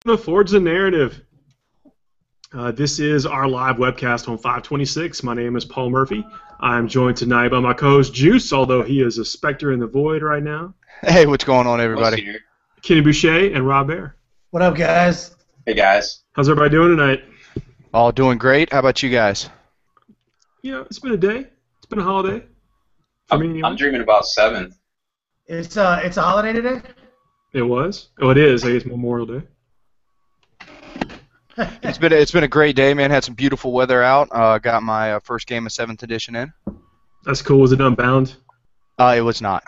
To Forge the Narrative. This is our live webcast on 526. My name is Paul Murphy. I'm joined tonight by my co-host Juice, although he is a specter in the void right now. Hey, what's going on, everybody? Kenny Boucher and Rob Bear. What up, guys? Hey, guys. How's everybody doing tonight? All doing great. How about you guys? You know, it's been a day. It's been a holiday. I'm dreaming about 7th. It's a holiday today? It was? Oh, it is. I guess Memorial Day. It's been a great day, man. Had some beautiful weather out. Got my first game of 7th edition in. That's cool. Was it Unbound? It was not.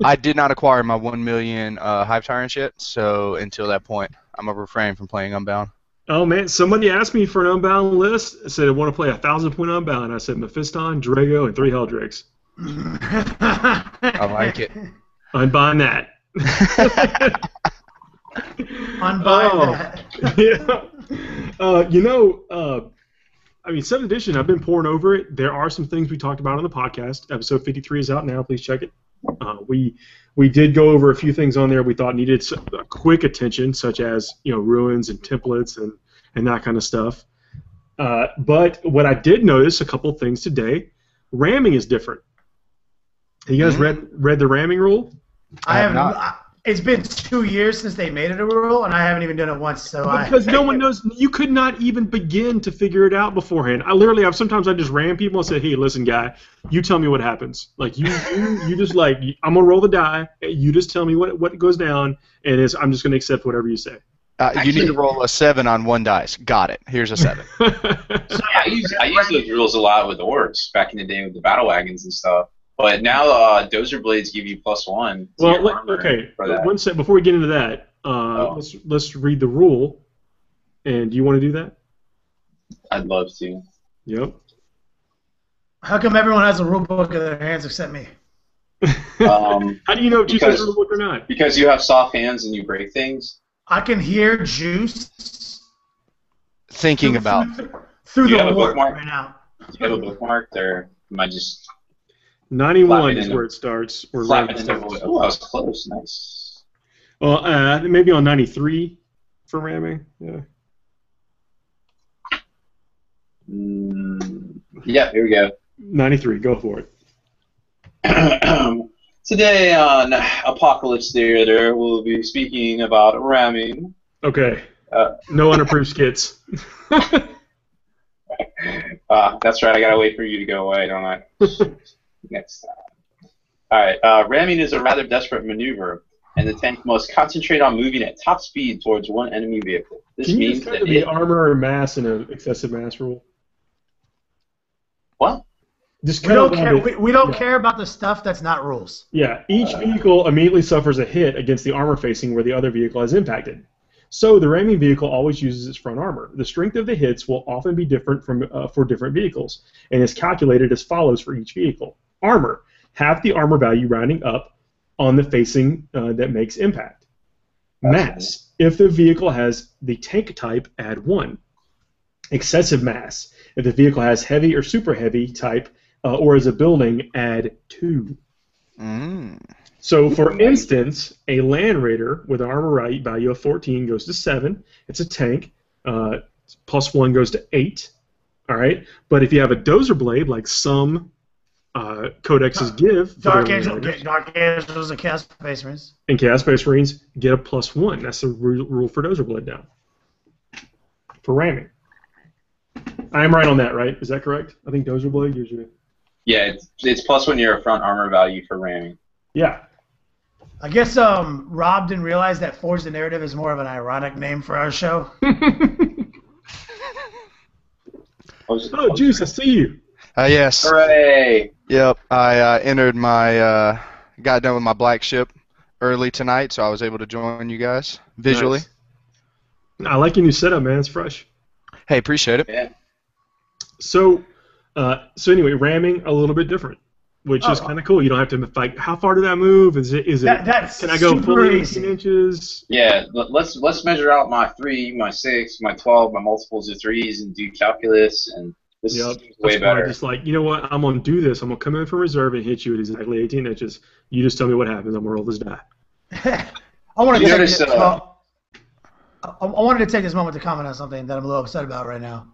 I did not acquire my 1 million Hive Tyrants yet, so until that point, I'm going to refrain from playing Unbound. Oh, man. Somebody asked me for an Unbound list. I said I want to play 1,000-point Unbound. I said Mephiston, Drago, and 3 Helldrakes. I like it. I'm buying that. Unbind that. Yeah. I mean, 7th edition, I've been pouring over it. There are some things we talked about on the podcast. Episode 53 is out now. Please check it. We did go over a few things on there we thought needed a quick attention, such as, ruins and templates and that kind of stuff. But what I did notice, a couple things today, ramming is different. Have you guys read the ramming rule? I have not. It's been 2 years since they made it a rule, and I haven't even done it once. Because no one knows. You could not even begin to figure it out beforehand. Sometimes I just ram people and say, "Hey, listen, guy, you tell me what happens. Like you just I'm gonna roll the die. You just tell me what goes down, and I'm just gonna accept whatever you say." You need to roll a 7 on 1 dice. Got it. Here's a 7. I use those rules a lot with orcs back in the day with the battle wagons and stuff. But now dozer blades give you +1. Well, okay. One sec before we get into that. Let's read the rule. And do you want to do that? I'd love to. Yep. How come everyone has a rule book in their hands except me? How do you know if Juice has a rule book or not? Because you have soft hands and you break things. I can hear Juice thinking about through the book right now. Do you have a bookmark, or am I just 91 is where it starts. Oh, I was close. Nice. Well, maybe on 93 for ramming. Yeah. Yeah, here we go. 93, go for it. Today on Apocalypse Theater, we'll be speaking about ramming. Okay. No unapproved skits. That's right, I gotta wait for you to go away, don't I? Next time. Alright, ramming is a rather desperate maneuver, and the tank must concentrate on moving at top speed towards one enemy vehicle. This Can you means just the armor mass and an excessive mass rule? What? Just we don't care about the stuff that's not rules. Yeah, each vehicle immediately suffers a hit against the armor facing where the other vehicle is impacted. So the ramming vehicle always uses its front armor. The strength of the hits will often be different for different vehicles, and is calculated as follows for each vehicle. Armor, half the armor value rounding up on the facing that makes impact. Mass, if the vehicle has the tank type, add 1. Excessive mass, if the vehicle has heavy or super heavy type, or as a building, add 2. So, for instance, a Land Raider with an armor value of 14 goes to 7. It's a tank. +1 goes to 8. All right. But if you have a dozer blade, like some codexes give, Dark Angels and Chaos Space Marines. And Chaos Space Marines get a +1. That's the rule for dozer blade now. For ramming. I am right on that, right? Is that correct? I think dozer blade gives you. Yeah, it's +1 your front armor value for ramming. Yeah. I guess Rob didn't realize that Forge the Narrative is more of an ironic name for our show. Oh, Juice, I see you. Yes. Hooray! Yep, I entered got done with my black ship early tonight, so I was able to join you guys visually. Nice. I like your new setup, man. It's fresh. Hey, appreciate it. Yeah. So anyway, ramming a little bit different, which is kind of cool. You don't have to fight. How far did that move? Can I go fully 18 inches? Yeah, let's measure out my 3, my 6, my 12, my multiples of 3s, and do calculus, and this is way better. Just like, you know what? I'm gonna do this. I'm gonna come in from reserve and hit you at exactly 18 inches. You just tell me what happens. I'm gonna roll this die. I want to I wanted to take this moment to comment on something that I'm a little upset about right now.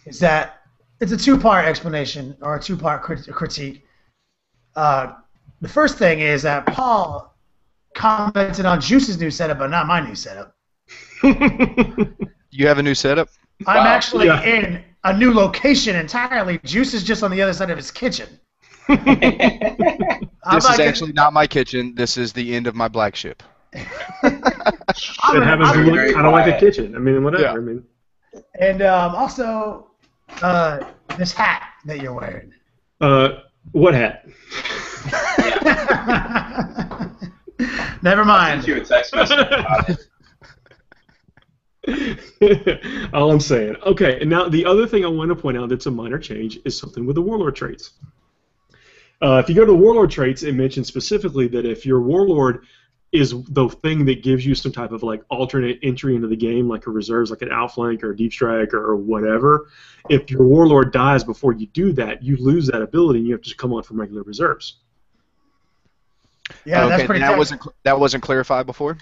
Is that it's a two-part explanation or a two-part critique. The first thing is that Paul commented on Juice's new setup, but not my new setup. You have a new setup? I'm actually in a new location entirely. Juice is just on the other side of his kitchen. This is actually not my kitchen. This is the end of my black ship. It happens. I don't like the kitchen. I mean, whatever. Yeah. I mean. And also, this hat that you're wearing. What hat? Never I mind. sent you a text message about it. All I'm saying. Okay, and now the other thing I want to point out that's a minor change is something with the Warlord traits. If you go to the Warlord traits, it mentions specifically that if your Warlord is the thing that gives you some type of like alternate entry into the game, like a reserves, like an outflank or a deep strike or whatever, if your Warlord dies before you do that, you lose that ability and you have to come on from regular reserves. Yeah, okay, that's pretty. that wasn't clarified before.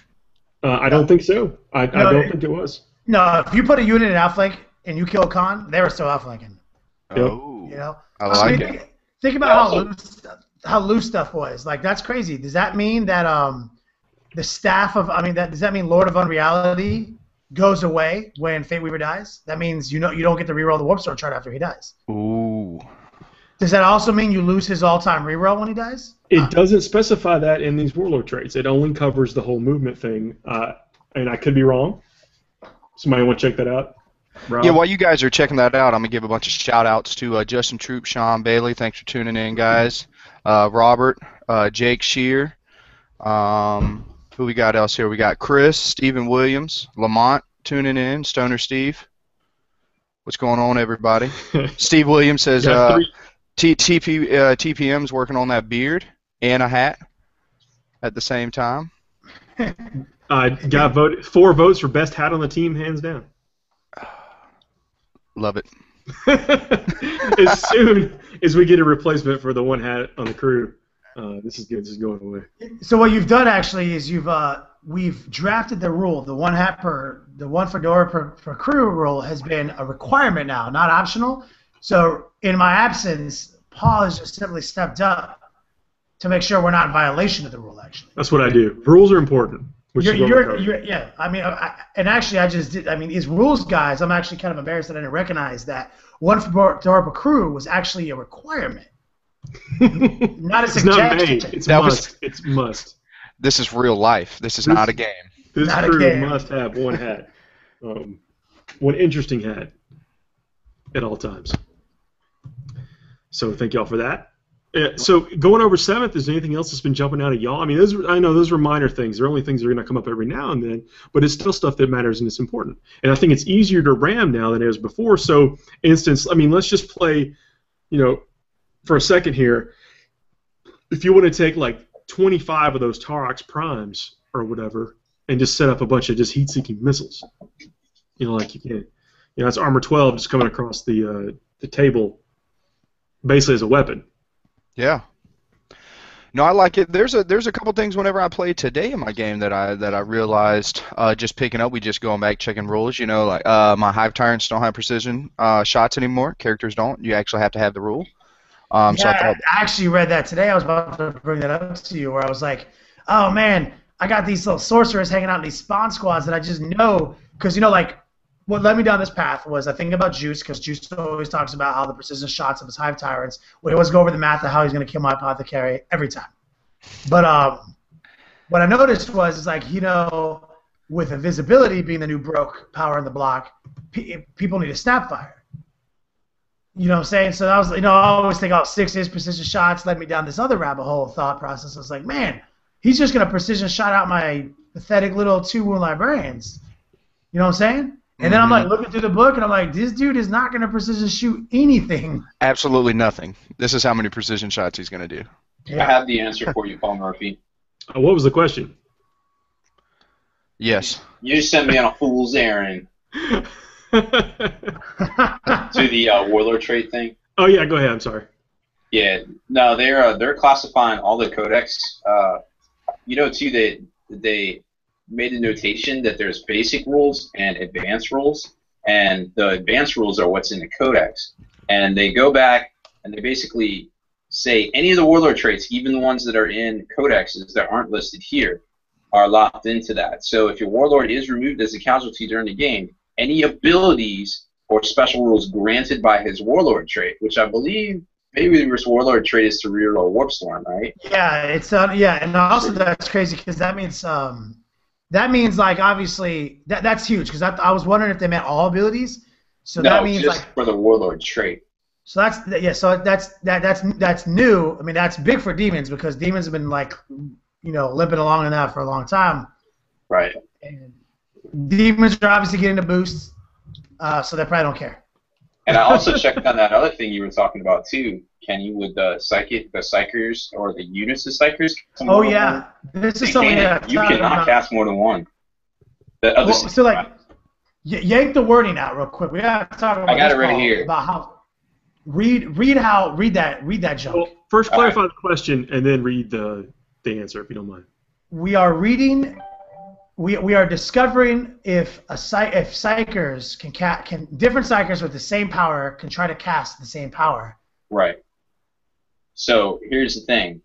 I don't think so. I don't think it was. No, if you put a unit in outflank and you kill Khan, they were still outflanking. Oh, You know, I like it. Think about how loose stuff was. Like that's crazy. Does that mean that the staff of does that mean Lord of Unreality goes away when Fate Weaver dies? That means you don't get to reroll the Warp Sword chart after he dies. Ooh. Does that also mean you lose his all-time reroll when he dies? It doesn't specify that in these Warlord traits. It only covers the whole movement thing. And I could be wrong. Somebody want to check that out? Rob? Yeah, while you guys are checking that out, I'm going to give a bunch of shout-outs to Justin Troop, Sean Bailey. Thanks for tuning in, guys. Robert, Jake Shear. Who we got else here? We got Chris, Stephen Williams, Lamont tuning in, Stoner Steve. What's going on, everybody? Steve Williams says TPM's working on that beard and a hat at the same time. Got 4 votes for best hat on the team, hands down. Love it. As soon as we get a replacement for the one hat on the crew, this is good. This is going away. So what you've done actually is we've drafted the rule. The one fedora per crew rule has been a requirement now, not optional. So in my absence, Paul has just simply stepped up to make sure we're not in violation of the rule. Actually, that's what I do. Rules are important. Yeah. I mean, as rules guys, I'm actually kind of embarrassed that I didn't recognize that one fedora per crew was actually a requirement. Not a suggestion. It's must. This is real life. This is not a game. This crew must have one hat. One interesting hat at all times. So thank y'all for that. So going over 7th, is there anything else that's been jumping out at y'all? I mean, I know those were minor things. They're only things that are going to come up every now and then, but it's still stuff that matters and it's important. And I think it's easier to ram now than it was before. So, let's just play, for a second here. If you want to take like 25 of those Tarox primes or whatever and just set up a bunch of just heat-seeking missiles, like you can. That's armor 12 just coming across the table basically as a weapon. Yeah. No, I like it. There's a couple things whenever I play today in my game that I realized just picking up. We just going back checking rules. Like my Hive Tyrants don't have precision shots anymore. Characters don't. You actually have to have the rule. I actually read that today. I was about to bring that up to you, where I was like, "Oh man, I got these little sorcerers hanging out in these spawn squads that I just know." Because what led me down this path was I think about Juice, because Juice always talks about how the precision shots of his Hive Tyrants. We always go over the math of how he's going to kill my Apothecary every time. But what I noticed was with invisibility being the new broke power in the block, people need a Snapfire. You know what I'm saying? So I was, I always think, 6 precision shots led me down this other rabbit hole thought process. I was like, man, he's just going to precision shot out my pathetic little 2-wound librarians. You know what I'm saying? And then I'm like looking through the book, and I'm like, this dude is not going to precision shoot anything. Absolutely nothing. This is how many precision shots he's going to do. Yeah. I have the answer for you, Paul Murphy. What was the question? Yes. You just sent me on a fool's errand. To the Warlord trait thing. Oh yeah, go ahead. I'm sorry. Yeah, no, they're classifying all the codex. Too, they made a notation that there's basic rules and advanced rules, and the advanced rules are what's in the codex. And they go back and they basically say any of the warlord traits, even the ones that are in codexes that aren't listed here, are locked into that. So if your warlord is removed as a casualty during the game, any abilities or special rules granted by his warlord trait, which I believe maybe his warlord trait is to reroll warp storm, right? Yeah, it's and also that's crazy because that means like obviously that's huge because I was wondering if they meant all abilities. So no, that means just like for the warlord trait. So that's new. I mean that's big for demons because demons have been like limping along in that for a long time. Right. And demons are obviously getting a boost, so they probably don't care. And I also checked on that other thing you were talking about too, Kenny, with the psychers or the units of psychers. Oh yeah, this is something you cannot cast more than one. So like, yank the wording out real quick. We gotta talk about. I got it right here. About how read that junk. Well, first clarify the question and then read the answer if you don't mind. We are reading. We are discovering if psychers can different psychers with the same power can try to cast the same power. Right. So here's the thing.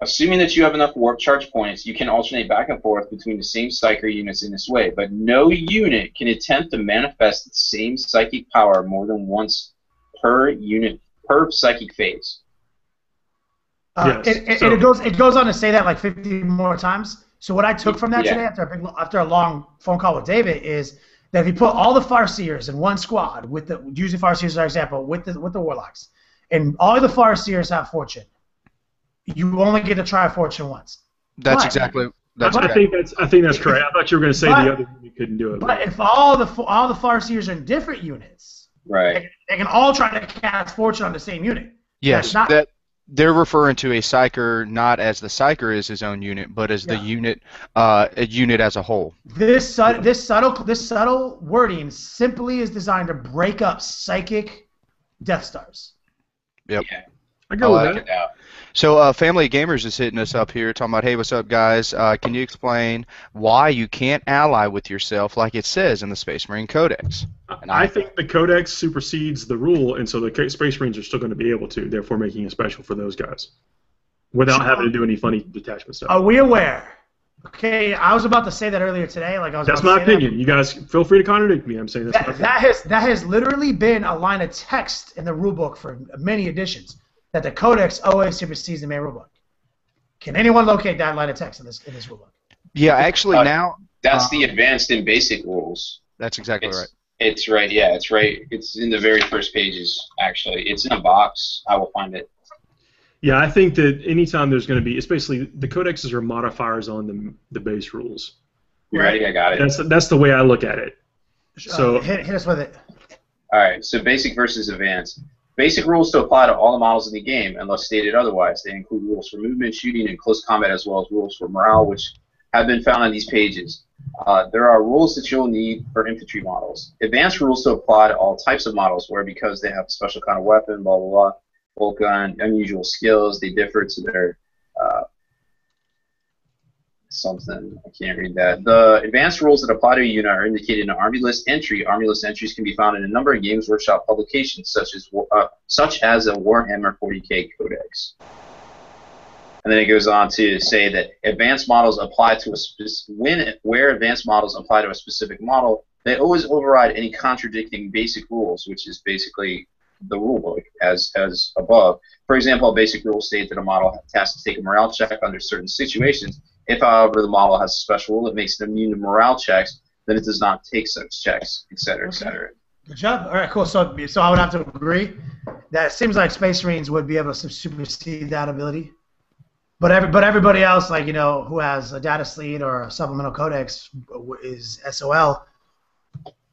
Assuming that you have enough warp charge points, you can alternate back and forth between the same psyker units in this way, but no unit can attempt to manifest the same psychic power more than once per unit per psychic phase. Yes. It goes on to say that like 50 more times. So what I took from that today after a long phone call with David is that if you put all the Farseers in one squad using Farseers as our example with the warlocks, and all the Farseers have fortune, you only get to try fortune once. That's exactly. I think that's correct. I thought you were going to say the other unit couldn't do it. But if all the Farseers are in different units, right, they can all try to cast fortune on the same unit. Yes, they're referring to a psyker not as the psyker is his own unit, but as the unit, a unit as a whole. This subtle wording simply is designed to break up psychic Death Stars. Yep. Yeah. I go with that. So Family of Gamers is hitting us up here talking about, hey, what's up, guys? Can you explain why you can't ally with yourself like it says in the Space Marine Codex? I think the Codex supersedes the rule, and so the Space Marines are still going to be able to, therefore making it special for those guys without having to do any funny detachment stuff. Are we aware? Okay, I was about to say that earlier today. That's my opinion. You guys feel free to contradict me. I'm saying that has literally been a line of text in the rulebook for many editions. That the Codex always supersedes the main rulebook. Can anyone locate that line of text in this rulebook? Yeah, actually now that's the advanced and basic rules. That's exactly right. It's right. Yeah, it's right. It's in the very first pages. Actually, it's in a box. I will find it. Yeah, I think that anytime there's going to be, it's basically the codexes are modifiers on the base rules. You ready? I got it. That's the way I look at it. So hit us with it. All right. So basic versus advanced. Basic rules to apply to all the models in the game, unless stated otherwise. They include rules for movement, shooting, and close combat, as well as rules for morale, which have been found on these pages. There are rules that you'll need for infantry models. Advanced rules to apply to all types of models, where because they have a special kind of weapon, blah, blah, blah, bulk gun, unusual skills, they differ to their something. I can't read that. The advanced rules that apply to a unit are indicated in an Army List entry. Army List entries can be found in a number of Games Workshop publications, such as a Warhammer 40K Codex. And then it goes on to say that advanced models apply to where advanced models apply to a specific model, they always override any contradicting basic rules, which is basically the rulebook as above. For example, a basic rule states that a model has to take a morale check under certain situations. If, however, the model has a special rule that makes it immune to morale checks, then it does not take such checks, etc., etc. Good job. All right, cool. So I would have to agree that it seems like Space Marines would be able to supersede that ability. But everybody else, like who has a data sleeve or a supplemental codex, is SOL.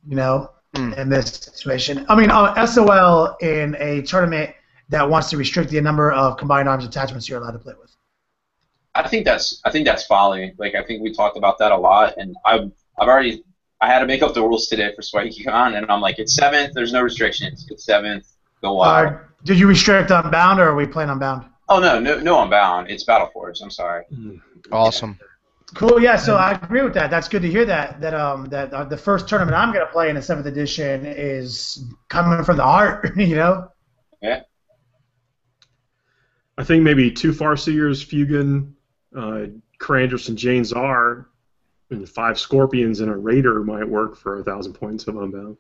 In this situation, I mean, SOL in a tournament that wants to restrict the number of combined arms attachments you're allowed to play with. I think that's folly. Like I think we talked about that a lot, and I had to make up the rules today for SpikeCon, and I'm like, it's 7th. There's no restrictions. It's 7th. Go wild. Did you restrict Unbound, or are we playing Unbound? Oh no, Unbound. It's Battle Force. I'm sorry. Awesome. Cool. Yeah. So I agree with that. That's good to hear that the first tournament I'm gonna play in the 7th edition is coming from the heart. You know. Yeah. I think maybe 2 Farseers, Fugan, Crandris, and Jane Czar, and 5 Scorpions and a Raider might work for 1,000 points of Unbound.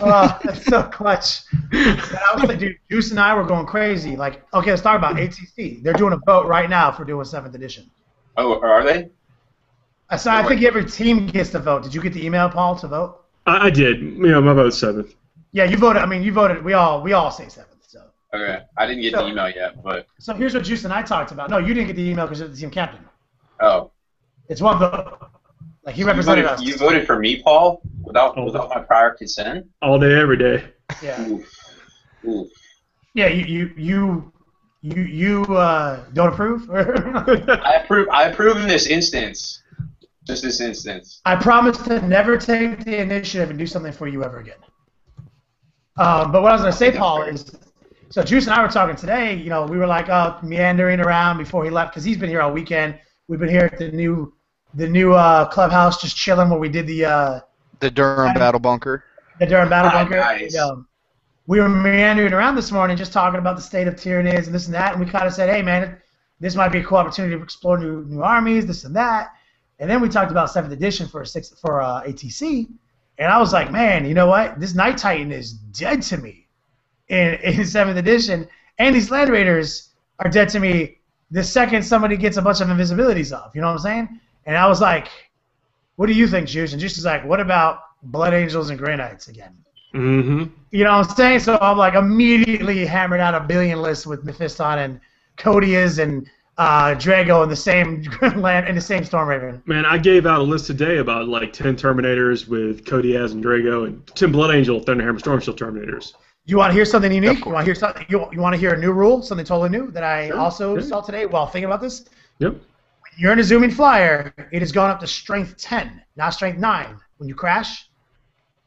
Oh, that's so clutch. I was like, dude, Juice and I were going crazy. Like, okay, let's talk about ATC. They're doing a vote right now for doing 7th edition. Oh, are they? So I think every team gets to vote. Did you get the email, Paul, to vote? I did. You know, my vote's 7th. Yeah, you voted. I mean, you voted. We all say 7th. So. Okay, I didn't get the email yet, but. So here's what Juice and I talked about. No, you didn't get the email because you're the team captain. Oh. It's one vote. Like he represented us. You voted for me, Paul, without my prior consent. All day, every day. Yeah. Oof. Yeah, you don't approve? I approve in this instance. Just this instance. I promise to never take the initiative and do something for you ever again. But what I was going to say, Paul, is so Juice and I were talking today. You know, we were like meandering around before he left because he's been here all weekend. We've been here at the new clubhouse, just chilling where we did the Durham Battle Bunker. The Durham Battle Bunker. Nice. And, we were meandering around this morning, just talking about the state of Tyranids and this and that, and we kind of said, hey man, this might be a cool opportunity to explore new armies, this and that. And then we talked about 7th edition for ATC, and I was like, man, you know what? This Night Titan is dead to me in 7th edition, and these Land Raiders are dead to me the second somebody gets a bunch of invisibilities off. You know what I'm saying? And I was like, what do you think, Juice? And Juice is like, what about Blood Angels and Grey Knights again? Mm-hmm. You know what I'm saying? So I'm like immediately hammered out a billion lists with Mephiston and Codias and Drago in the same land in the same Storm Raven. Man, I gave out a list today about like 10 Terminators with Codiaz and Drago and 10 Blood Angel Thunderhammer Stormshield Terminators. You want to hear something unique? You want to hear something? You want to hear a new rule? Something totally new that I also saw today while thinking about this. Yep. When you're in a zooming flyer, it has gone up to strength 10, not strength 9. When you crash.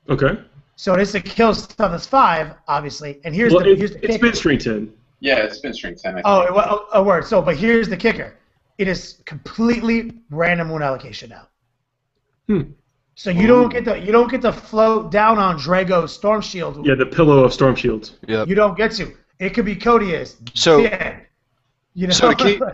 Okay. So it is to kill stuff that's 5, obviously. And here's the it's kicker. been strength 10. Yeah, it's been strength 10. A word. So, but here's the kicker. It is completely random wound allocation now. So you don't get to float down on Drago's Storm Shield. Yeah, the pillow of Storm Shields. Yep. You don't get to. It could be Codius. So, dead. You know?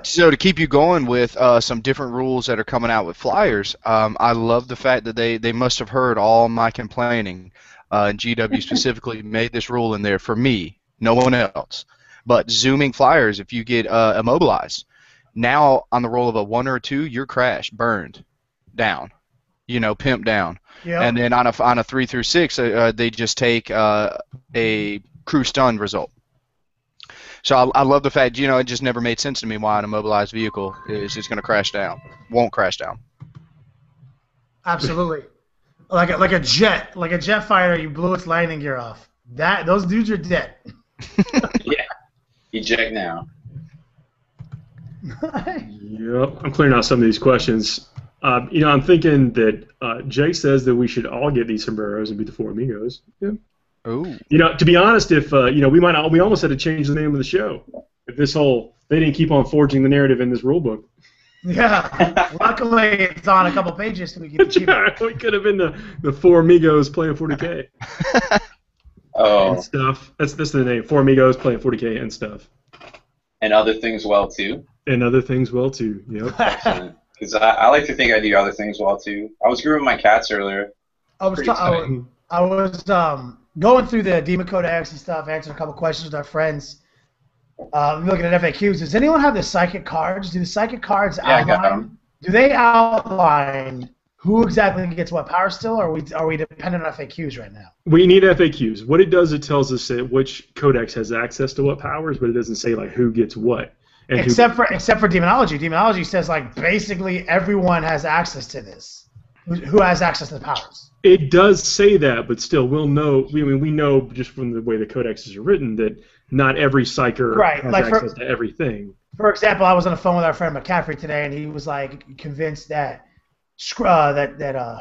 so to keep you going with some different rules that are coming out with flyers, I love the fact that they must have heard all my complaining. And GW specifically made this rule in there for me, no one else. But zooming flyers, if you get immobilized, now on the roll of a 1 or a 2, you're crashed, burned, down, pimped down. Yep. And then on a 3 through 6, they just take a crew stun result. So I love the fact, it just never made sense to me why an immobilized vehicle is just going to crash down, won't crash down. Absolutely. Like a jet fighter, you blew its landing gear off. Those dudes are dead. Yeah. Eject now. Yep. I'm clearing out some of these questions. I'm thinking that Jake says that we should all get these sombreros and be the 4 amigos. Yeah. Ooh. To be honest, if we almost had to change the name of the show. If they didn't keep on forging the narrative in this rule book. Yeah. Luckily, it's on a couple pages, so we can achieve it. We could have been the 4 amigos playing 40K. And stuff. That's the name. 4 amigos playing 40K and stuff. And other things well too. And other things well too. Yep. Because I like to think I do other things well too. I was grooming my cats earlier. I was going through the Demon Codex and stuff, answering a couple questions with our friends. Looking at FAQs. Does anyone have the psychic cards? Do the psychic cards outline? I got them. Do they outline who exactly gets what power still, or are we dependent on FAQs right now? We need FAQs. What it does, it tells us which codex has access to what powers, but it doesn't say like who gets what. And except for demonology. Demonology says like basically everyone has access to this. Who has access to the powers? It does say that, but still, we'll know. We know just from the way the codexes are written that not every psyker has access to everything. For example, I was on the phone with our friend McCaffrey today, and he was like convinced that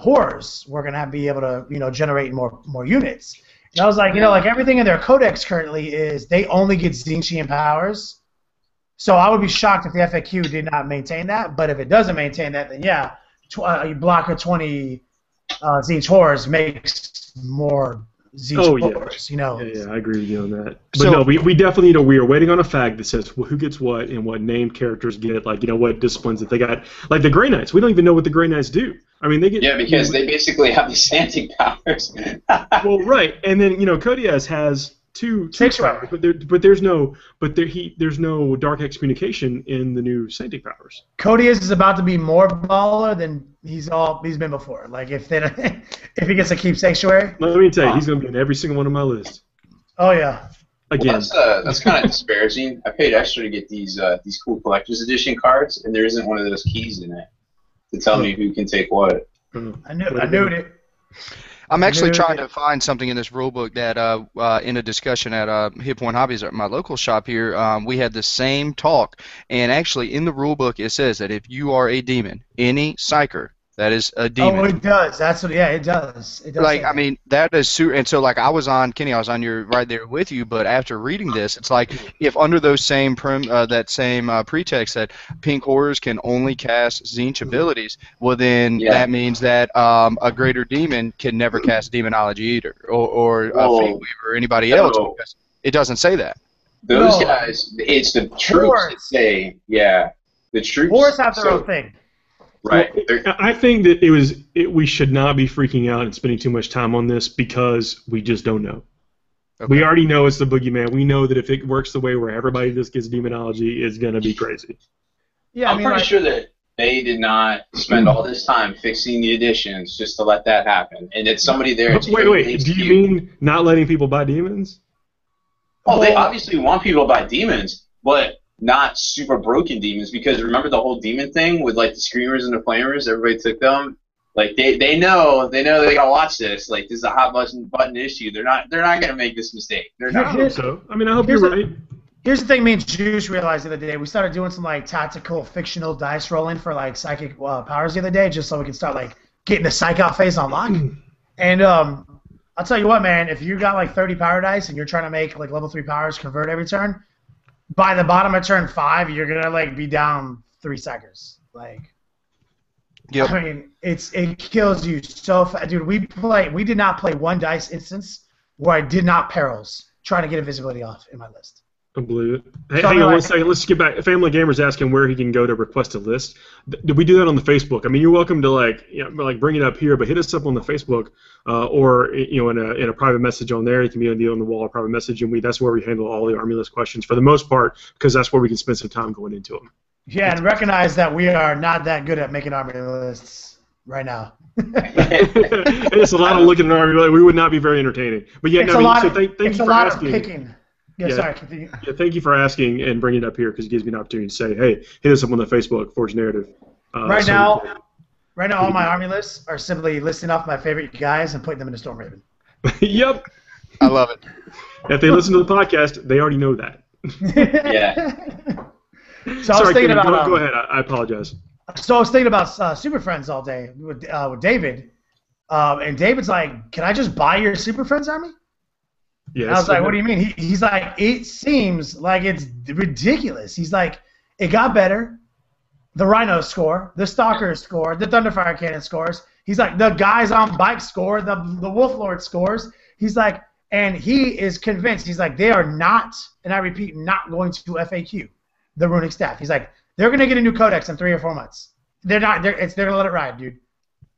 horrors were going to be able to generate more units. I was like, you know, like everything in their codex currently is they only get Zinchian powers. So I would be shocked if the FAQ did not maintain that. But if it doesn't maintain that, then yeah, blocker 20 Zinch Horrors makes more Zinch Horrors, you know. Yeah, I agree with you on that. But so, no, we definitely, you know, we are waiting on a fag that says who gets what and what named characters get, like, you know, what disciplines that they got. Like the Grey Knights, we don't even know what the Grey Knights do. I mean, they get... Yeah, because they basically have these Santic powers. Well, right. And then, you know, Codiaz has two powers, but there's no Dark Excommunication in the new Santic powers. Codiaz is about to be more baller than he's been before. Like if he gets to keep Sanctuary. Let me tell you, he's gonna be in every single one of my lists. Oh yeah. Again. Well, that's kind of disparaging. I paid extra to get these cool collector's edition cards, and there isn't one of those keys in it to tell me who can take what. I knew it. I'm actually trying to find something in this rule book that, in a discussion at Hit Point Hobbies at my local shop here, we had the same talk. And actually, in the rule book, it says that if you are a demon, any psyker that is a demon. Oh, it does. That's what. Yeah, it does. It does. Like, I mean, that is super. And so, like, Kenny, I was on your right there with you. But after reading this, it's like if under those same pretext that pink horrors can only cast Zinch abilities, well, then that means that a greater demon can never cast demonology either, or a Fate Weaver or anybody else. Because it doesn't say that. Those guys, it's the troops that say, the troops. Horrors have their own thing. Right. Well, I think that we should not be freaking out and spending too much time on this because we just don't know. Okay. We already know it's the boogeyman. We know that if it works the way where everybody just gets demonology, it's going to be crazy. Yeah, I'm pretty sure that they did not spend all this time fixing the editions just to let that happen. And it's somebody there. Wait. Do you mean not letting people buy demons? Oh, they obviously want people to buy demons, but not super broken demons, because remember the whole demon thing with like the screamers and the flamers, everybody took them. Like they know they gotta watch this. Like this is a hot button issue. They're not gonna make this mistake. They're not. I hope so. I mean, I hope you're right. Here's the thing, me and Juice realized the other day. We started doing some like tactical fictional dice rolling for like psychic powers the other day, just so we can start like getting the psych out phase on lock. And I'll tell you what, man, if you got like 30 power dice and you're trying to make like level 3 powers convert every turn, by the bottom of turn 5, you're gonna like be down 3 psychers. Like, yep. I mean, it kills you so fast, dude. We did not play one dice instance where I did not perils trying to get invisibility off in my list. I believe it. Hey, hang on one second. Let's get back. Family Gamer's asking where he can go to request a list. Did we do that on the Facebook? I mean, you're welcome to like bring it up here, but hit us up on the Facebook or in a private message on there. It can be on the wall or private message, and that's where we handle all the Army List questions for the most part, because that's where we can spend some time going into them. Yeah, and recognize that we are not that good at making Army Lists right now. It's a lot of looking at Army List. We would not be very entertaining. But yeah, thank you for asking. Picking. Yeah, sorry, continue. Yeah, thank you for asking and bringing it up here, because it gives me an opportunity to say, hey, hit us up on the Facebook, Forge Narrative. Right now, all my Army lists are simply listing off my favorite guys and putting them in a Storm Raven. Yep. I love it. If they listen to the podcast, they already know that. Yeah. So I was thinking about. Go ahead. I apologize. So I was thinking about Super Friends all day with David, and David's like, "Can I just buy your Super Friends army?" Yes. I was like, "What do you mean?" He's like, "It seems like it's ridiculous." He's like, "It got better. The Rhino score, the Stalker score, the Thunderfire Cannon scores." He's like, "The guys on bike score, the Wolf Lord scores." He's like, and he is convinced. He's like, they are not, and I repeat, not going to FAQ the runic staff. He's like, they're gonna get a new codex in 3 or 4 months. They're not. They're gonna let it ride, dude.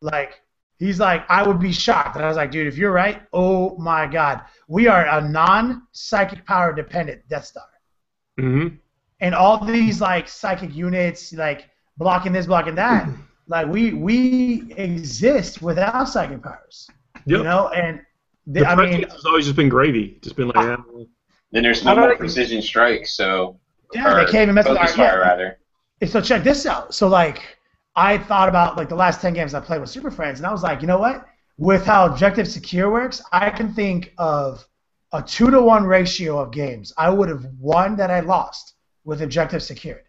Like, he's like, I would be shocked. And I was like, dude, if you're right, oh my God, we are a non-psychic power dependent Death Star. Mm-hmm. And all these like psychic units, like blocking this, blocking that, like we exist without psychic powers. Yep. You know, and I mean, it's always just been gravy. Just been like. Then there's no more precision strikes, so. Yeah, they can't even mess with our fire, rather. So check this out. So like, I thought about like the last 10 games I played with Super Friends, and I was like, you know what? With how Objective Secure works, I can think of a 2-to-1 ratio of games I would have won that I lost with Objective Secured,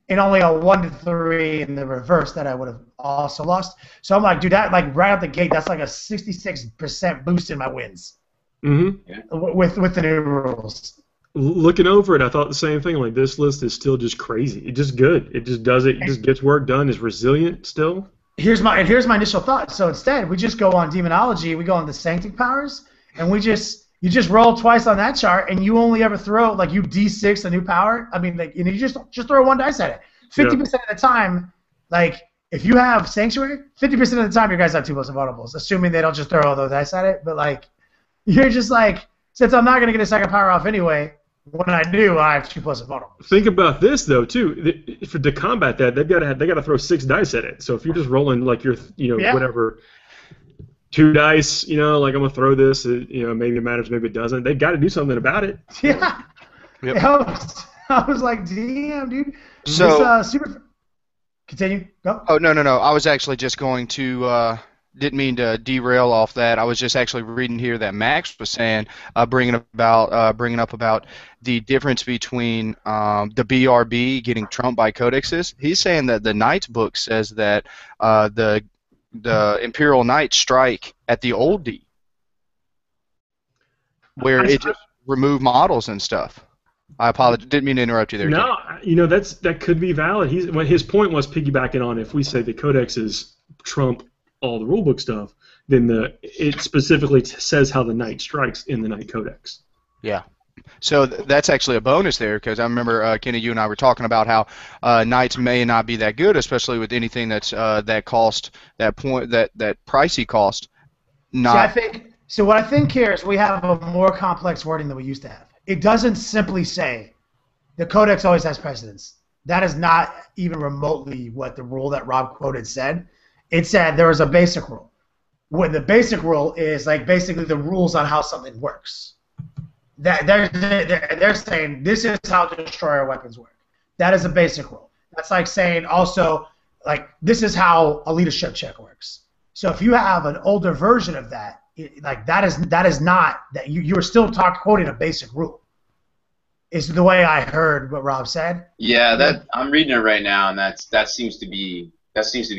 and only a 1-to-3 in the reverse that I would have also lost. So I'm like, dude, that like right out the gate, that's like a 66% boost in my wins. with the new rules. Looking over it, I thought the same thing. Like, this list is still just crazy. It's just good. It just does it. It just gets work done. It's resilient still. Here's my initial thought. So instead, we just go on demonology. We go on the sancting powers, and you just roll twice on that chart, and you only ever throw like you D6 a new power. I mean, like, you just throw one dice at it. 50% of the time, like if you have sanctuary, 50% of the time your guys have 2+ invulnerables, assuming they don't just throw all those dice at it. But like, you're just like, since I'm not gonna get a second power off anyway. When I do, I have 2+ invulnerables. Think about this though too. To combat that, they gotta throw 6 dice at it. So if you're just rolling like your whatever 2 dice, like I'm gonna throw this, maybe it matters, maybe it doesn't. They've got to do something about it. Yeah. Yep. I was like, damn, dude. So this, super. Continue. Go. Oh no. I was actually just going to. Didn't mean to derail off that. I was just actually reading here that Max was saying, bringing up about the difference between the BRB getting trumped by codexes. He's saying that the Knights book says that the Imperial Knights strike at the old D, where it just removed models and stuff. I apologize. Didn't mean to interrupt you there. No, that could be valid. His point was piggybacking on if we say the codexes trump all the rulebook stuff, then it specifically says how the knight strikes in the Knight Codex. Yeah. So that's actually a bonus there, because I remember Kenny, you and I were talking about how knights may not be that good, especially with anything that's that cost that pricey cost. Not. So what I think here is we have a more complex wording than we used to have. It doesn't simply say the Codex always has precedence. That is not even remotely what the rule that Rob quoted said. It said there was a basic rule. When the basic rule is like basically the rules on how something works. That they're saying this is how destroyer weapons work. That is a basic rule. That's like saying also like this is how a leadership check works. So if you have an older version of that, that is not that you are still quoting a basic rule. Is the way I heard what Rob said. Yeah, I'm reading it right now, and that seems to be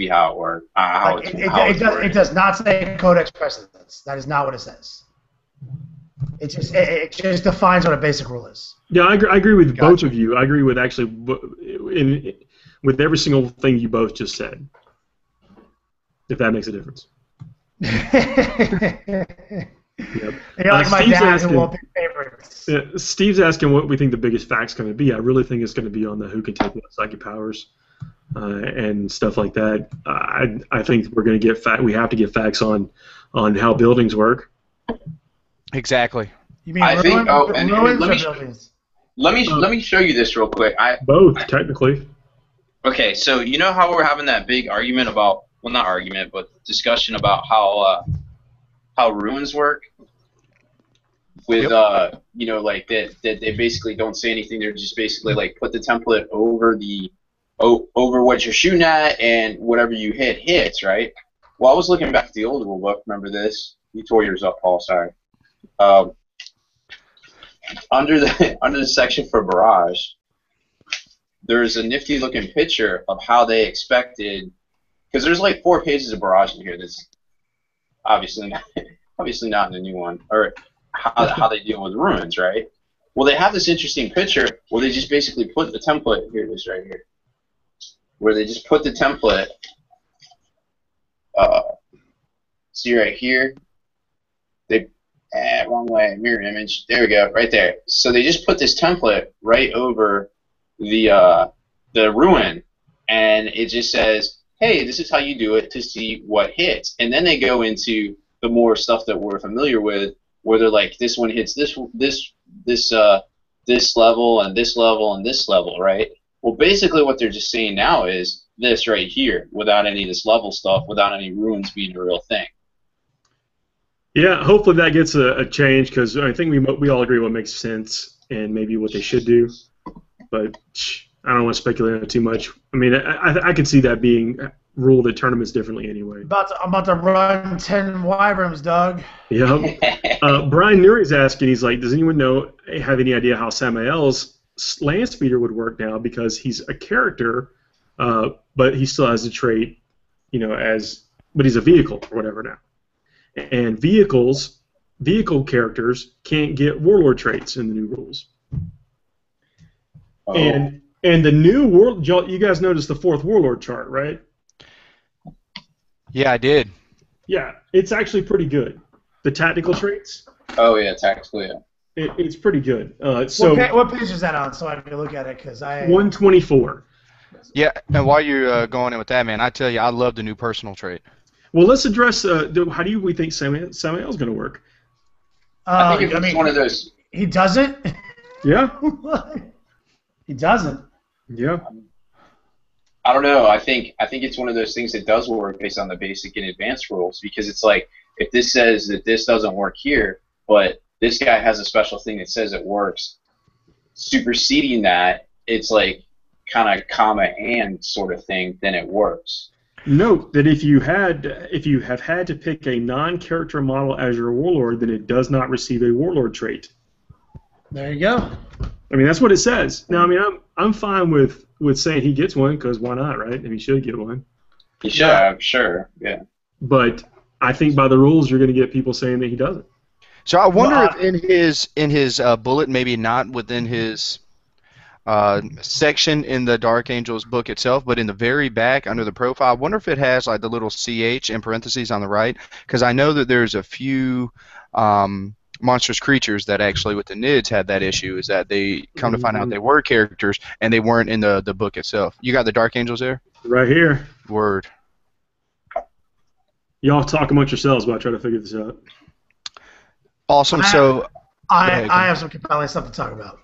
how it works. It does not say codex precedence. That is not what it says. It just defines what a basic rule is. Yeah, I agree with both of you. I agree with actually with every single thing you both just said. If that makes a difference. Yep. You're like my dad who won't pick favorites. Steve's asking what we think the biggest fact's going to be. I really think it's going to be on the who can take what psychic powers and stuff like that. I think we're going to get we have to get facts on how buildings work. Exactly. You mean buildings? Let me show you this real quick. Both technically. Okay, so you know how we're having that big argument about, well, not argument, but discussion about how ruins work with like that they basically don't say anything. They're just basically like put the template over what you're shooting at, and whatever you hit hits, right? Well, I was looking back at the old rule book. Remember this? You tore yours up, Paul. Sorry. Under the section for barrage, there's a nifty looking picture of how they expected, because there's like 4 pages of barrage in here. That's obviously not in the new one, or how they deal with ruins, right? Well, they have this interesting picture where they just basically put the template. Here it is, right here, where they just put the template. See right here. Wrong way, mirror image. There we go, right there. So they just put this template right over the ruin, and it just says, hey, this is how you do it to see what hits. And then they go into the more stuff that we're familiar with, where they're like, this one hits this level and this level and this level, right? Well, basically what they're just saying now is this right here, without any of this level stuff, without any ruins being a real thing. Yeah, hopefully that gets a change, because I think we all agree what makes sense and maybe what they should do. But I don't want to speculate on it too much. I mean, I can see that being ruled at tournaments differently anyway. I'm about to run 10 wyverns, Doug. Yeah. Brian Nuri's asking, he's like, does anyone have any idea how Samael's land speeder would work now, because he's a character, but he still has a trait, but he's a vehicle or whatever now. And vehicles vehicle characters can't get warlord traits in the new rules. Oh. And the new world, you guys noticed the 4th warlord chart, right? Yeah, I did. Yeah, it's actually pretty good. The tactical traits. Oh yeah, tactically. Yeah. It's pretty good. So what page is that on? So I can look at it because I 124. Yeah, and while you're going in with that, man, I tell you, I love the new personal trait. Well, let's address how do we think Samael's going to work? I think it's one of those. He doesn't. Yeah. He doesn't. Yeah. I don't know. I think it's one of those things that does work based on the basic and advanced rules, because it's like if this says that this doesn't work here, but this guy has a special thing that says it works, superseding that, it's like kind of comma and sort of thing, then it works. Note that if you have had to pick a non-character model as your warlord, then it does not receive a warlord trait. There you go. I mean, that's what it says. Now, I mean, I'm fine with saying he gets one, because why not, right? And he should get one. He should, I'm sure, yeah. But I think by the rules, you're going to get people saying that he doesn't. So I wonder if in his bullet, maybe not within his section in the Dark Angels book itself, but in the very back under the profile, I wonder if it has like the little CH in parentheses on the right, because I know that there's a few monstrous creatures that actually with the NIDS had that issue, is that they come to find out they were characters and they weren't in the book itself. You got the Dark Angels there? Right here. Word. Y'all talk amongst yourselves while I try to figure this out. Awesome. So I have some compelling stuff to talk about.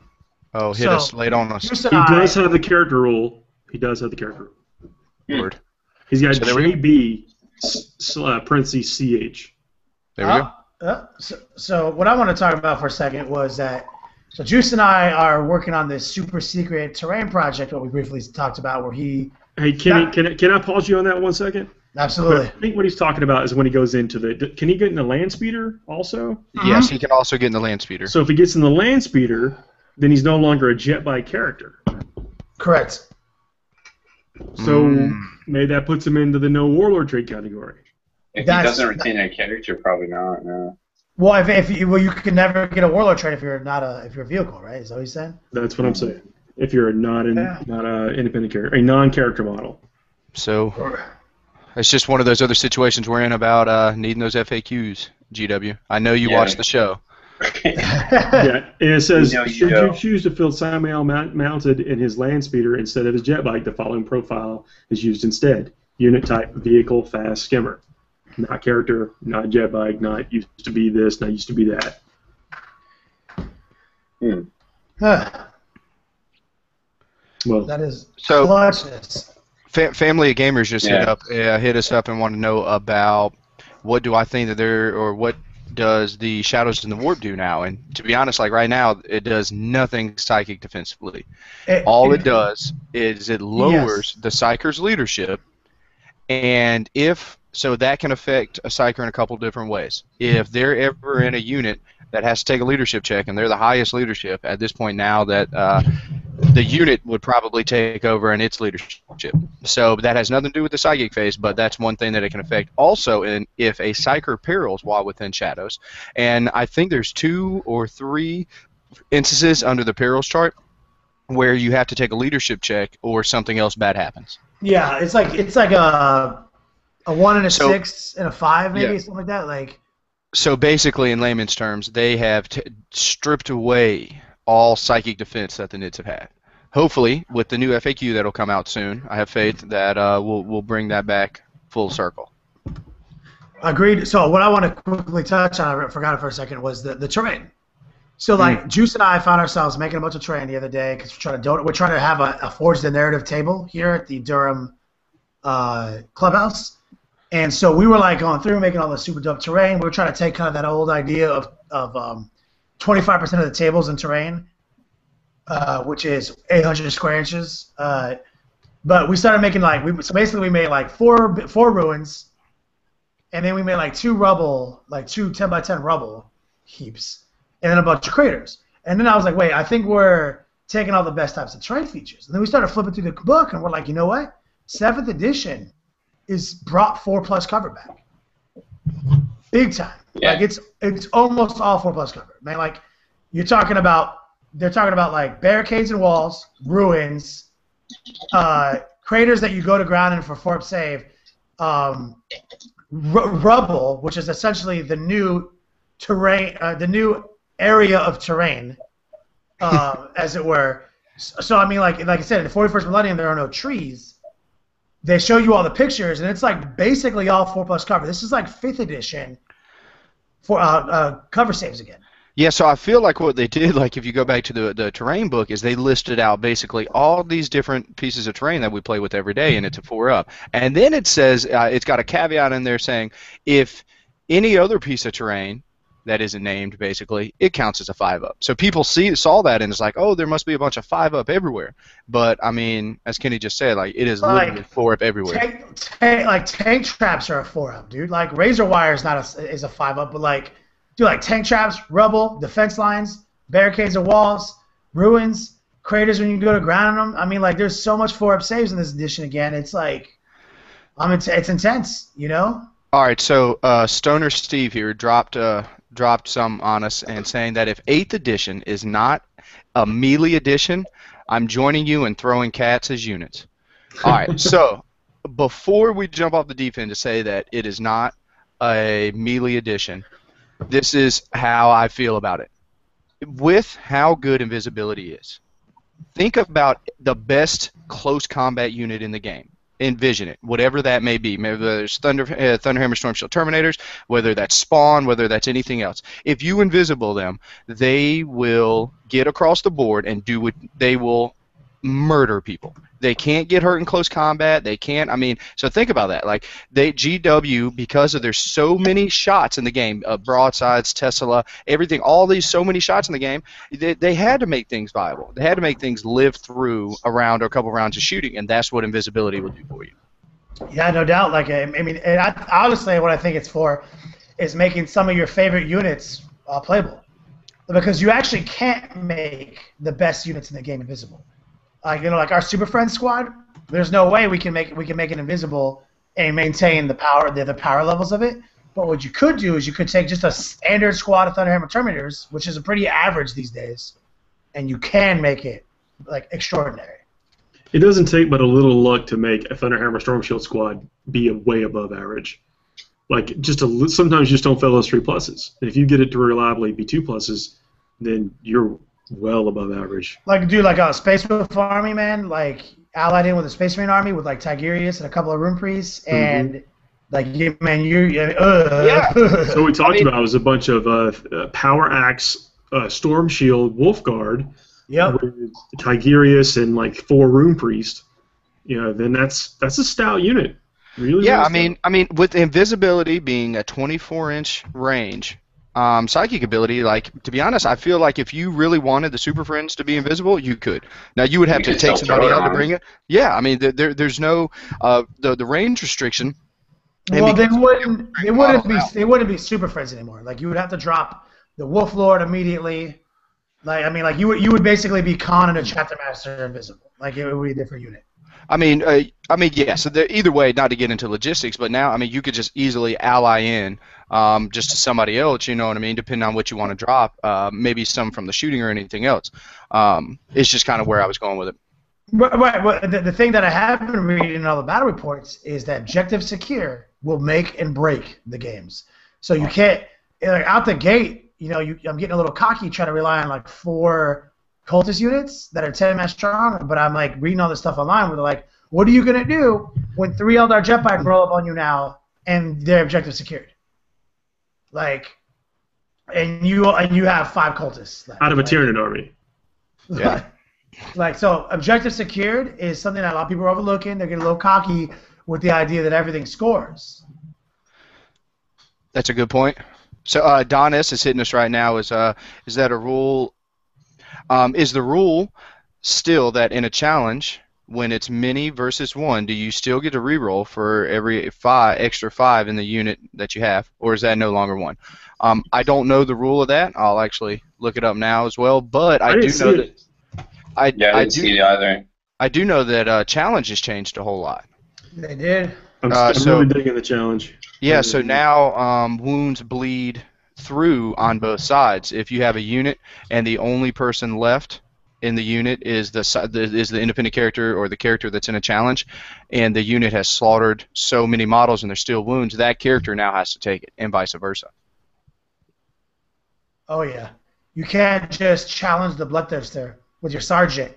Oh, hit us, lay it on us. He does have the character rule. He does have the character rule. Word. He's got JB parentheses CH. There we go. So what I want to talk about for a second was that Juice and I are working on this super secret terrain project, what we briefly talked about, where he. Hey, can I pause you on that 1 second? Absolutely. But I think what he's talking about is when he goes into the. Can he get in the land speeder also? Yes, he can also get in the land speeder. So if he gets in the land speeder, then he's no longer a jet bike character. Correct. So maybe that puts him into the no warlord trait category. If he doesn't retain a character, probably not. No. Well, you can never get a warlord trait if you're a vehicle, right? Is that what you said? That's what I'm saying. If you're not a independent character, a non-character model. So it's just one of those other situations we're in about needing those FAQs. GW, I know you watched the show. Yeah, and it says, should you choose to field Samael mounted in his land speeder instead of his jet bike, the following profile is used instead. Unit type, vehicle, fast, skimmer. Not character, not jet bike, not used to be this, not used to be that. Well, that is so clutchness. Family of Gamers just hit us up and want to know about what do I think that what does the Shadows in the Warp do now? And to be honest, like right now, it does nothing psychic defensively. All it does is it lowers the Psyker's leadership, and so that can affect a Psyker in a couple different ways. If they're ever in a unit that has to take a leadership check, and they're the highest leadership at this point now, that the unit would probably take over in its leadership. So that has nothing to do with the psychic phase, but that's one thing that it can affect. Also, if a Psyker perils while within Shadows, and I think there's 2 or 3 instances under the perils chart where you have to take a leadership check or something else bad happens. Yeah, it's like a 1 and a 6 and a 5, maybe something like that. Like. So basically, in layman's terms, they have stripped away all psychic defense that the NIDS have had. Hopefully, with the new FAQ that'll come out soon, I have faith that we'll bring that back full circle. Agreed. So what I want to quickly touch on, I forgot it for a second, was the terrain. So like Juice and I found ourselves making a bunch of terrain the other day because we're trying to have a Forge the Narrative table here at the Durham clubhouse. And so we were like going through making all the super dope terrain. We were trying to take kind of that old idea of 25% of the tables in terrain, which is 800 square inches. But we started making so basically we made like four ruins, and then we made like 2 rubble, like 2 10 by 10 rubble heaps, and then a bunch of craters. And then I was like, wait, I think we're taking all the best types of terrain features. And then we started flipping through the book, and we're like, you know what? 7th edition is brought 4+ cover back. big time. Yeah. Like it's almost all 4+ cover, man. Like they're talking about like barricades and walls, ruins, craters that you go to ground in for 4+ save, rubble, which is essentially the new terrain, the new area of terrain, as it were. So I mean, like I said, in the 41st millennium, there are no trees. They show you all the pictures, and it's like basically all 4+ cover. This is like 5th edition for cover saves again. Yeah, so I feel like what they did, like if you go back to the terrain book, is they listed out basically all these different pieces of terrain that we play with every day, and it's a 4-up. And then it says, it's got a caveat in there saying, if any other piece of terrain that isn't named, basically, it counts as a 5-up. So people saw that, and it's like, oh, there must be a bunch of 5-up everywhere. But, I mean, as Kenny just said, like, it is literally 4-up everywhere. Tank traps are a 4-up, dude. Like, razor wire is a 5-up, but like, dude, like tank traps, rubble, defense lines, barricades and walls, ruins, craters when you go to ground them. I mean, like, there's so much 4-up saves in this edition again. It's like, it's intense, you know? All right, so Stoner Steve here dropped some on us and saying that if 8th edition is not a melee edition, I'm joining you in throwing cats as units. All right, so before we jump off the deep end to say that it is not a melee edition, this is how I feel about it. With how good invisibility is, think about the best close combat unit in the game. Envision it, whatever that may be. Maybe there's Thunderhammer Storm Shield Terminators, whether that's Spawn, whether that's anything else. If you invisible them, they will get across the board and do what they will murder people. They can't get hurt in close combat. They can't. I mean, so think about that. Like GW, because of there's so many shots in the game, broadsides, Tesla, everything, all these so many shots in the game, they had to make things viable. They had to make things live through a round or a couple rounds of shooting, and that's what invisibility will do for you. Yeah, no doubt. Like, I mean, honestly, what I think it's for is making some of your favorite units playable, because you actually can't make the best units in the game invisible. Like, you know, like our Super Friends squad, there's no way we can make it invisible and maintain the power levels of it. But what you could do is you could take just a standard squad of Thunderhammer Terminators, which is a pretty average these days, and you can make it like extraordinary. It doesn't take but a little luck to make a Thunderhammer Storm Shield squad be way above average. Like, sometimes you just don't fail those 3+. And if you get it to reliably be 2+, then you're well above average. Like, dude, like a Space Wolf army, man, like allied in with a Space Marine army with like Tigurius and a couple of Rune Priests, and like, Yeah. So what we talked about was a bunch of Power Axe, Storm Shield, Wolf Guard, with Tigurius and like 4 Rune Priest. You know, then that's a stout unit. Really. Yeah, really I mean, with invisibility being a 24-inch range. Psychic ability, like, to be honest, I feel like if you really wanted the Super Friends to be invisible, you could. Now, you would have to take somebody out to bring it. Yeah, I mean, there's no the range restriction. Well, they wouldn't be Super Friends anymore. Like, you would have to drop the Wolf Lord immediately. Like, I mean, like you would basically be Khan and a Chapter Master invisible. Like, it would be a different unit. I mean, yeah. So either way, not to get into logistics, but now, I mean, you could just easily ally in just to somebody else. You know what I mean? Depending on what you want to drop, maybe some from the shooting or anything else. It's just kind of where I was going with it. Right. Well, the thing that I have been reading in all the battle reports is that Objective Secure will make and break the games. So you can't, like, out the gate. You know, I'm getting a little cocky trying to rely on like 4 cultist units that are 10-man strong, but I'm like reading all this stuff online where they're like, what are you going to do when 3 Eldar Jetbike roll up on you now and their objective secured? Like, and you have 5 cultists left. Out of a Tyranid army. Yeah. Like, so objective secured is something that a lot of people are overlooking. They're getting a little cocky with the idea that everything scores. That's a good point. So Don S is hitting us right now. Is that a rule? Is the rule still that in a challenge, when it's many versus 1, do you still get a reroll for every extra 5 in the unit that you have, or is that no longer 1? I don't know the rule of that. I'll actually look it up now as well. But I do know that. I didn't see it either. I do know that challenge has changed a whole lot. They did. I'm So really digging the challenge. yeah, so now wounds bleed through on both sides. If you have a unit and the only person left in the unit is the independent character or the character that's in a challenge, and the unit has slaughtered so many models and there's still wounds, that character now has to take it, and vice versa. Oh yeah, you can't just challenge the bloodthirster with your sergeant,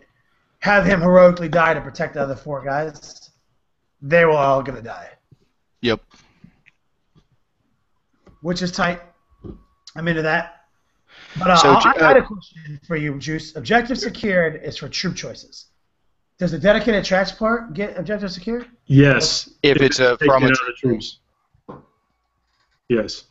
have him heroically die to protect the other 4 guys. They were all gonna die. Yep. Which is tight. I'm into that. But So, I had a question for you, Juice. Objective secured is for troop choices. Does the dedicated transport get objective secured? Yes. If it's from taken a out of the troops. Yes.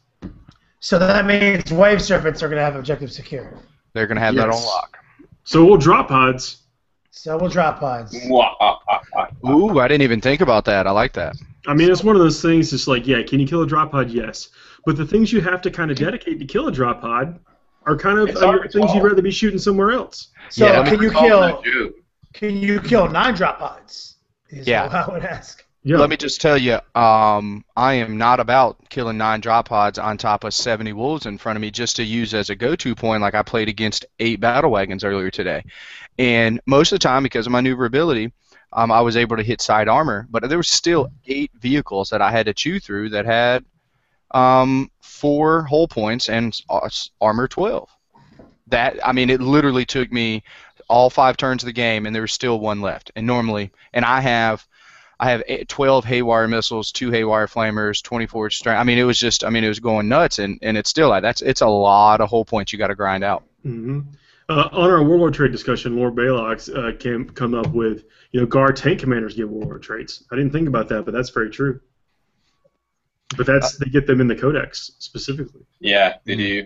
So that means wave serpents are going to have objective secured. they're going to have that on lock. So we'll drop pods. So we'll drop pods. Ooh, I didn't even think about that. I like that. I mean, it's one of those things. It's like, yeah, can you kill a drop pod? Yes, but the things you have to kind of dedicate to kill a drop pod are kind of things you'd rather be shooting somewhere else. So Yeah, can you kill 9 drop pods? Is Yeah. what I would ask. Yeah. Let me just tell you, I am not about killing 9 drop pods on top of 70 wolves in front of me just to use as a go-to point like I played against 8 battle wagons earlier today. And most of the time, because of my maneuverability, I was able to hit side armor, but there were still 8 vehicles that I had to chew through that had 4 hull points and armor 12. It literally took me all 5 turns of the game, and there was still 1 left. And normally, and I have 12 haywire missiles, 2 haywire flamers, 24 strength. It was going nuts, and it's still it's a lot of hull points you got to grind out. Mm-hmm. On our warlord trait discussion, Lord Balog's come up with, guard tank commanders get warlord traits. I didn't think about that, but that's very true. But they get them in the codex specifically. Yeah, they do.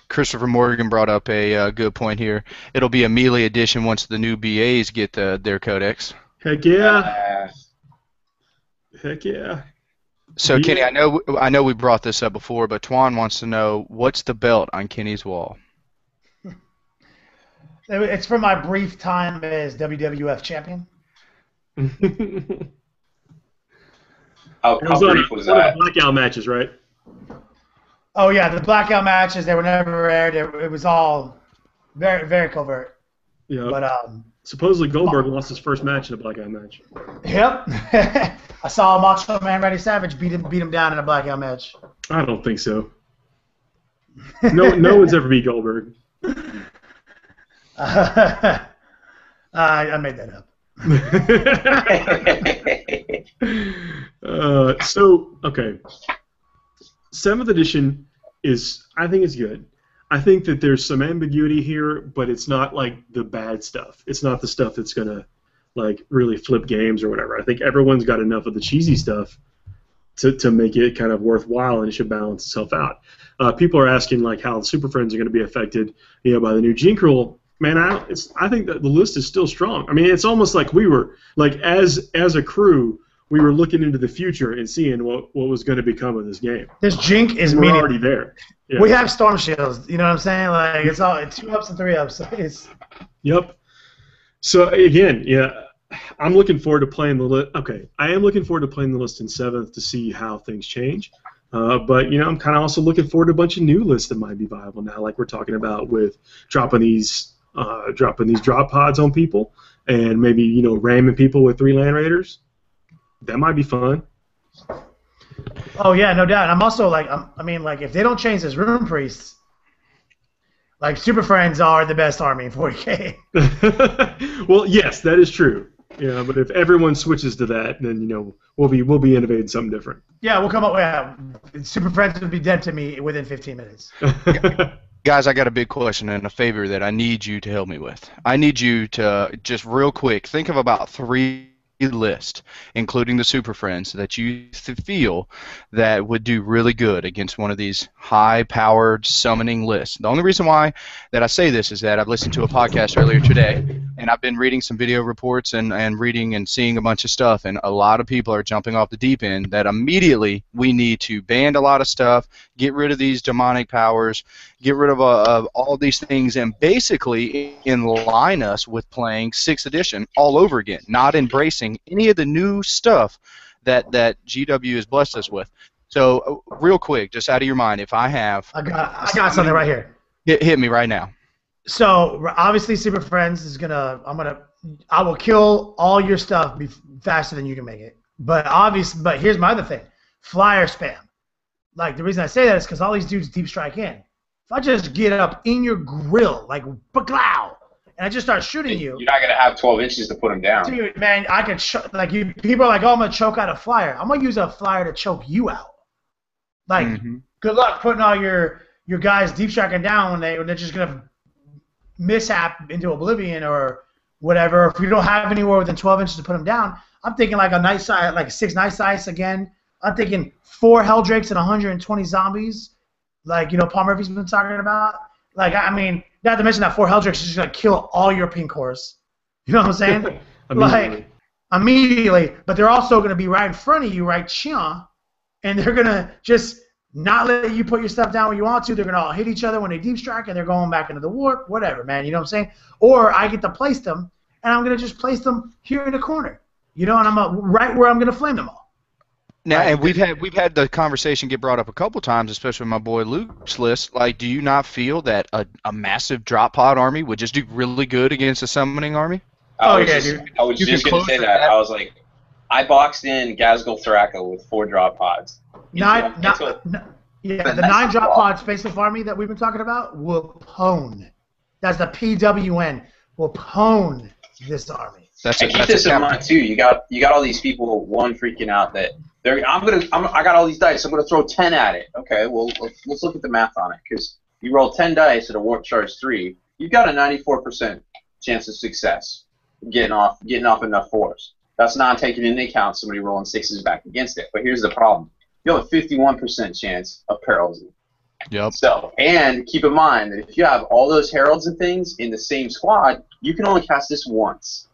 Christopher Morgan brought up a good point here. It'll be a melee edition once the new BAs get their codex. Heck yeah! Heck yeah! So Yeah. Kenny, I know we brought this up before, but Twan wants to know what's the belt on Kenny's wall. It's from my brief time as WWF champion. How brief was that? Blackout matches, right? Oh yeah, the blackout matches, they were never aired. It was all very, very covert. Yeah. But supposedly Goldberg lost his first match in a blackout match. Yep. I saw Macho Man Randy Savage beat him down in a blackout match. I don't think so. No one's ever beat Goldberg. I made that up. Okay. 7th edition I think it's good. I think that there's some ambiguity here, but it's not like the bad stuff. It's not the stuff that's gonna really flip games or whatever. I think everyone's got enough of the cheesy stuff to make it kind of worthwhile, and it should balance itself out. People are asking how the Super Friends are going to be affected, by the new Gene Rule. Man, I think that the list is still strong. It's almost like we were as a crew, we were looking into the future and seeing what was going to become of this game. This Jink is we're already there. Yeah. We have Storm Shields. You know what I'm saying? It's all 2 ups and 3 ups. Yep. So again, yeah, I'm looking forward to playing the list. Okay, I am looking forward to playing the list in 7th to see how things change. But I'm kind of also looking forward to a bunch of new lists that might be viable now, like we're talking about with dropping these drop pods on people, and maybe ramming people with 3 Land Raiders. That might be fun. Oh yeah, no doubt. I'm also if they don't change this Rune Priests, Super Friends are the best army in 40K. Well, yes, that is true. Yeah, but if everyone switches to that, then we'll be innovating something different. Yeah, we'll come up with Super Friends would be dead to me within 15 minutes. Guys, I got a big question and a favor that I need you to help me with. I need you to just real quick think of about 3 lists, including the Super Friends, that you feel that would do really good against one of these high-powered summoning lists. The only reason why that I say this is that I've listened to a podcast earlier today, and I've been reading some video reports and reading and seeing a bunch of stuff, and a lot of people are jumping off the deep end that immediately we need to ban a lot of stuff, get rid of these demonic powers, get rid of all these things, and basically align us with playing 6th edition all over again, not embracing any of the new stuff that GW has blessed us with. So real quick, just out of your mind, if I have, I got something right here. hit me right now. So obviously, Super Friends is I will kill all your stuff faster than you can make it. But here's my other thing: flyer spam. Like, the reason I say that is because all these dudes deep strike in. If I just get up in your grill, like, baglow, and I just start shooting you. You're not going to have 12 inches to put them down. Dude, man, I could people are like, oh, I'm going to choke out a flyer. I'm going to use a flyer to choke you out. Like, good luck putting all your guys deep striking down when they're just going to mishap into oblivion or whatever. If you don't have anywhere within 12 inches to put them down, I'm thinking like a nice size, like 6 nice ice again. I'm thinking 4 Helldrakes and 120 zombies, like, Paul Murphy's been talking about. Like, I mean, not to mention that 4 Helldrakes is just going to kill all your pink horse. You know what I'm saying? Immediately. But they're also going to be right in front of you, right, chia, and they're going to just not let you put your stuff down when you want to. They're going to all hit each other when they deep strike, and they're going back into the warp, whatever, man. You know what I'm saying? Or I get to place them, and I'm going to just place them here in the corner, and I'm right where I'm going to flame them all. Now, and we've had the conversation get brought up a couple times, especially with my boy Luke's list. Like, do you not feel that a massive drop pod army would just do really good against a summoning army? I was just going to say that. I was like, I boxed in Gazgul Thraka with 4 drop pods. The 9 drop pods face-off army that we've been talking about will pwn. That's the PWN. Will pwn this army. Keep this in mind too. You got all these people freaking out that I got all these dice. I'm gonna throw 10 at it. Okay, well let's look at the math on it, because you roll 10 dice at a warp charge 3. You've got a 94% chance of success getting off enough force. That's not taking into account somebody rolling 6s back against it. But here's the problem: you have a 51% chance of paralysing. Yep. So, and keep in mind that if you have all those heralds and things in the same squad, you can only cast this once.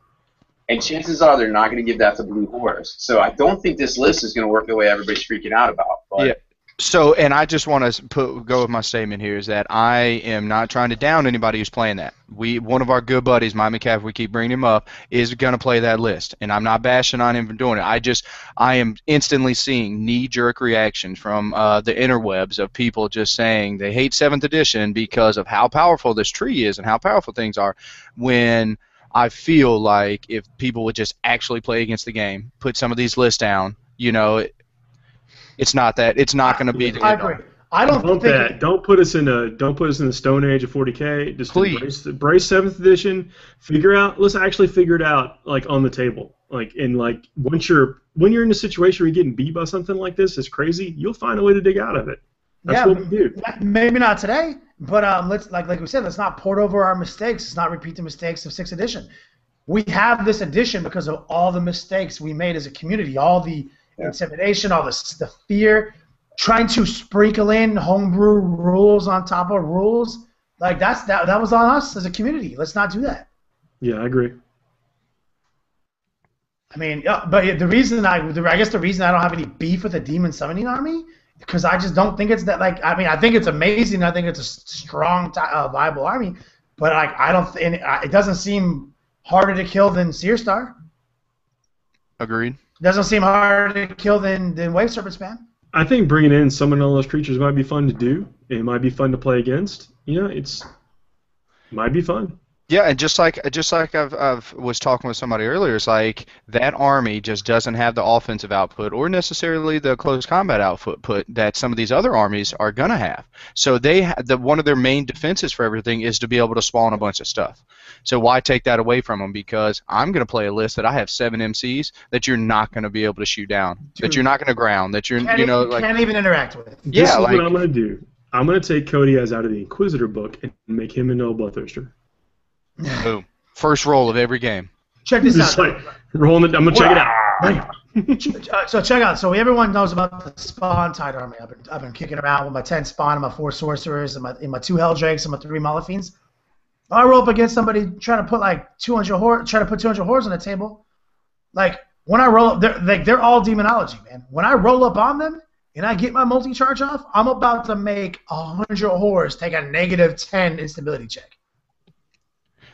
And chances are they're not going to give that to Blue Horse. So I don't think this list is going to work the way everybody's freaking out about. But yeah. So, and I just want to go with my statement here is that I am not trying to down anybody who's playing that. One of our good buddies, Mike McCaffrey, we keep bringing him up, is going to play that list. And I'm not bashing on him for doing it. I am instantly seeing knee-jerk reactions from the interwebs of people just saying they hate 7th edition because of how powerful this tree is and how powerful things are, when I feel like if people would just actually play against the game, put some of these lists down, it's not going to be. I agree. I don't put us in the Stone Age of 40K. Just embrace 7th edition. Let's actually figure it out, like, on the table. Like, and like when you're in a situation where you're getting beat by something like this, it's crazy. You'll find a way to dig out of it. That's what we do. Maybe not today, but let's like we said, let's not port over our mistakes. Let's not repeat the mistakes of 6th edition. We have this edition because of all the mistakes we made as a community, all the intimidation, all the fear, trying to sprinkle in homebrew rules on top of rules. Like that was on us as a community. Let's not do that. Yeah, I agree. I mean, but the reason I don't have any beef with the demon summoning army, because I just don't think it's that, like, I mean, I think it's amazing. I think it's a strong, viable army, but it doesn't seem harder to kill than Seer Star. Agreed. It doesn't seem harder to kill than Wave Serpent Spam. I think bringing in summoning all those creatures might be fun to do. It might be fun to play against. Might be fun. Yeah, and just like I've was talking with somebody earlier, it's like that army just doesn't have the offensive output or necessarily the close combat output that some of these other armies are gonna have. So one of their main defenses for everything is to be able to spawn a bunch of stuff. So why take that away from them? Because I'm gonna play a list that I have 7 MCs that you're not gonna be able to shoot down, that you're not gonna ground, that you're can't even interact with. This is what I'm gonna do. I'm gonna take Cody as out of the Inquisitor book and make him into a Bloodthirster. Boom. First roll of every game. Check this out. Like, rolling it. I'm going to check it out. So check out. So everyone knows about the Spawn Tide army. I've been kicking around with my 10 Spawn and my 4 Sorcerers and my 2 Helldrakes and my 3 Malefiends. I roll up against somebody trying to put like 200 hordes on the table. Like, when I roll up, they're all demonology, man. When I roll up on them and I get my multi-charge off, I'm about to make 100 hordes take a -10 instability check.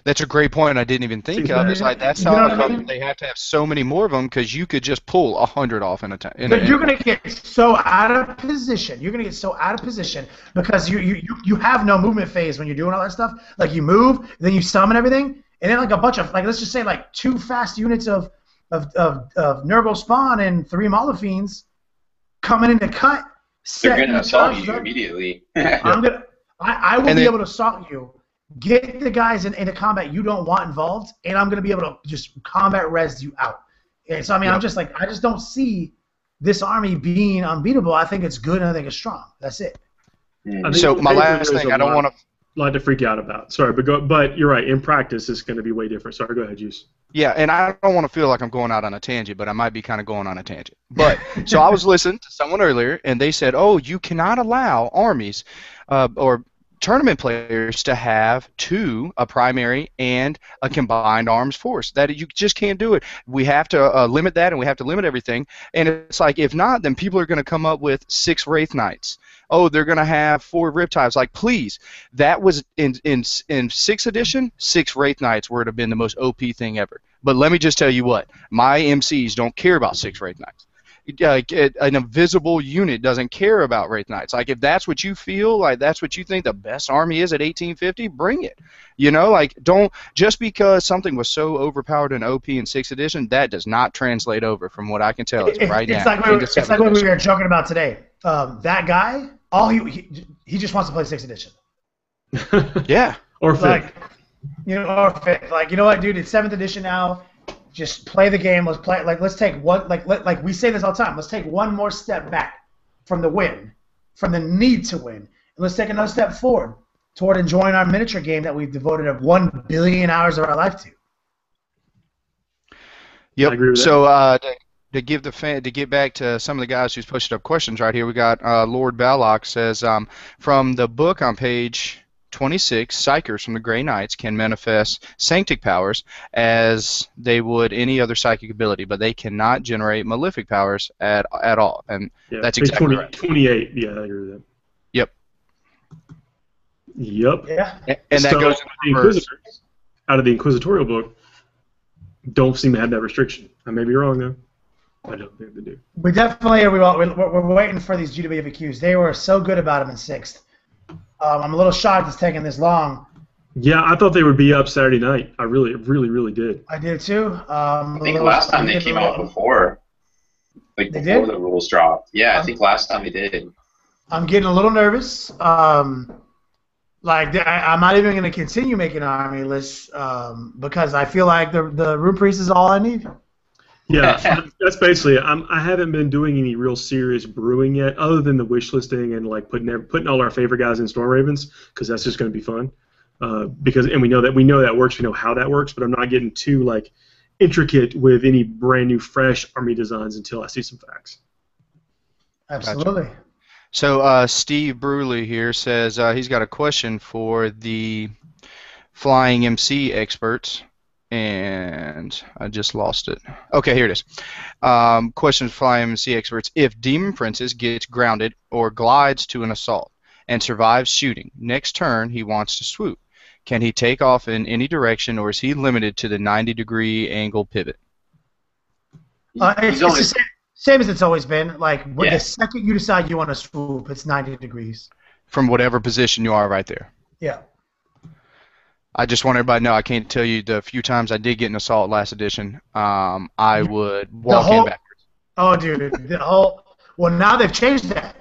That's a great point. I didn't even think of. It's like that's how they have to have so many more of them because you could just pull 100 off in a time. You're gonna get so out of position. You're gonna get so out of position because you have no movement phase when you're doing all that stuff. Like you move, then you summon everything, and then like a bunch of let's just say like 2 fast units of Nurgle spawn and 3 Malefiends coming in to cut. They're gonna assault you immediately. I will be able to assault you. Get the guys into combat you don't want involved, and I'm going to be able to just combat res you out. And so, I mean, I just don't see this army being unbeatable. I think it's good, and I think it's strong. That's it. So my last thing, I don't want to... lot to freak out about. Sorry, but you're right. In practice, it's going to be way different. Sorry, go ahead, Juice. Yeah, and I don't want to feel like I'm going out on a tangent, but I might be kind of going on a tangent. But so I was listening to someone earlier, and they said, oh, you cannot allow armies or tournament players to have 2, a primary and a combined arms force. That you just can't do it. We have to limit that, and we have to limit everything. And it's like, if not, then people are going to come up with 6 Wraith Knights. Oh, they're going to have 4 Riptides. Like, please, that was in 6th edition, 6 Wraith Knights would have been the most OP thing ever. But let me just tell you what, my MCs don't care about 6 Wraith Knights. An invisible unit doesn't care about Wraith Knights. Like, if that's what you feel, like that's what you think the best army is at 1850, bring it. You know, like, don't, just because something was so overpowered and OP in 6th edition, that does not translate over from what I can tell right now. It's like what we were joking about today. That guy, he just wants to play 6th edition. Yeah. Or 5th. Like, or 5th. Like, you know what, dude, it's 7th edition now. Just play the game. Let's play. Like, let's take one. Like we say this all the time. Let's take one more step back from the win, from the need to win, and let's take another step forward toward enjoying our miniature game that we've devoted 1 billion hours of our life to. Yep. I agree with so to get back to some of the guys who's posted up questions right here, we got Lord Ballock says from the book on page 26, Psychers from the Grey Knights can manifest Sanctic powers as they would any other psychic ability, but they cannot generate malefic powers at all. And that's exactly right. 28, yeah, I agree with that. Yep. Yeah. And that goes into the Inquisitors, out of the Inquisitorial book, don't seem to have that restriction. I may be wrong, though. I don't think they do. We definitely are. We're waiting for these GWFAQs. They were so good about them in 6th. I'm a little shocked it's taking this long. Yeah, I thought they would be up Saturday night. I really did. I did too. I think last time they came out before the rules dropped. Yeah, I think last time they did. I'm getting a little nervous. I'm not even going to continue making army lists because I feel like the Rune Priest is all I need. Yeah, that's basically it. I haven't been doing any real serious brewing yet, other than the wish listing and like putting all our favorite guys in Storm Ravens, because that's just going to be fun. We know that works. We know how that works, but I'm not getting too like intricate with any brand new fresh army designs until I see some facts. Absolutely. Gotcha. So Steve Bruley here says he's got a question for the flying MC experts. And I just lost it. Okay, here it is. Question for Flying MC experts. If Demon Princess gets grounded or glides to an assault and survives shooting, next turn he wants to swoop, can he take off in any direction, or is he limited to the 90-degree angle pivot? It's the same as it's always been. Like, the second you decide you want to swoop, it's 90 degrees. From whatever position you are right there. Yeah. I just want everybody to know I can't tell you the few times I did get an assault last edition. I would walk in backwards. Oh, dude, well, now they've changed that.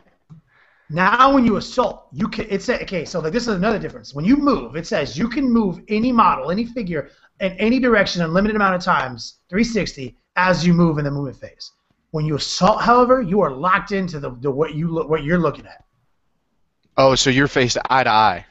Now when you assault, you can. Okay. So this is another difference. When you move, it says you can move any model, any figure, in any direction, a limited amount of times, 360, as you move in the movement phase. When you assault, however, you are locked into what you're looking at. Oh, so you're faced eye to eye.